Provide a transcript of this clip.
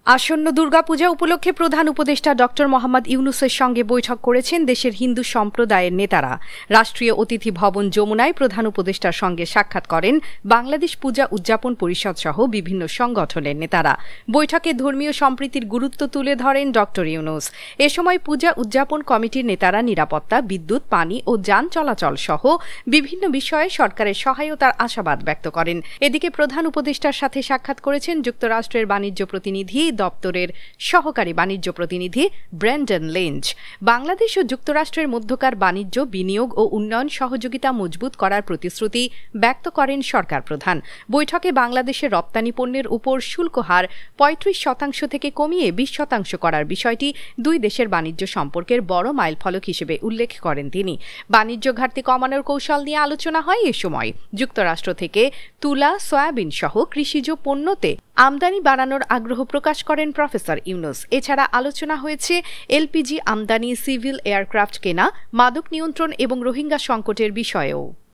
আসন্ন দুর্গাপূজা উপলক্ষে প্রধান উপদেষ্টা ডক্টর মোহাম্মদ ইউনূসের সঙ্গে বৈঠক করেছেন দেশের হিন্দু সম্প্রদায়ের নেতারা। রাষ্ট্রীয় অতিথি ভবন যমুনায় প্রধান উপদেষ্টার সঙ্গে সাক্ষাৎ করেন বাংলাদেশ পূজা উদযাপন পরিষদ সহ বিভিন্ন সংগঠনের নেতারা। বৈঠকে ধর্মীয় সম্প্রীতির গুরুত্ব তুলে ধরেন ডক্টর ইউনূস। এ সময় পূজা উদযাপন কমিটির নেতারা নিরাপত্তা, বিদ্যুৎ, পানি ও যান চলাচল সহ বিভিন্ন বিষয়ে সরকারের সহায়তার আশাবাদ ব্যক্ত করেন। এদিকে প্রধান উপদেষ্টার সাথে সাক্ষাৎ করেছেন যুক্তরাষ্ট্রের বাণিজ্য প্রতিনিধি দপ্তরের সহকারী বাণিজ্য প্রতিনিধি ব্র্যান্ডন লেঞ্জ। বাংলাদেশ ও যুক্তরাষ্ট্রের মধ্যকার বাণিজ্য, বিনিয়োগ ও উন্নয়ন সহযোগিতা মজবুত করার প্রতিশ্রুতি ব্যক্ত করেন সরকার প্রধান। বৈঠকে বাংলাদেশের রপ্তানি পণ্যের উপর শুল্ক হার ৩৫% থেকে কমিয়ে ২০% করার বিষয়টি দুই দেশের বাণিজ্য সম্পর্কের বড় মাইলফলক হিসেবে উল্লেখ করেন তিনি। বাণিজ্য ঘাটতি কমানোর কৌশল নিয়ে আলোচনা হয় এ সময়। যুক্তরাষ্ট্র থেকে তুলা, সয়াবিন সহ কৃষিজ পণ্যতে আমদানি বাড়ানোর আগ্রহ প্রকাশ করেন প্রফেসর ইউনূস। এছাড়া আলোচনা হয়েছে এলপিজি আমদানি, সিভিল এয়ারক্রাফট কেনা, মাদক নিয়ন্ত্রণ এবং রোহিঙ্গা সংকটের বিষয়েও।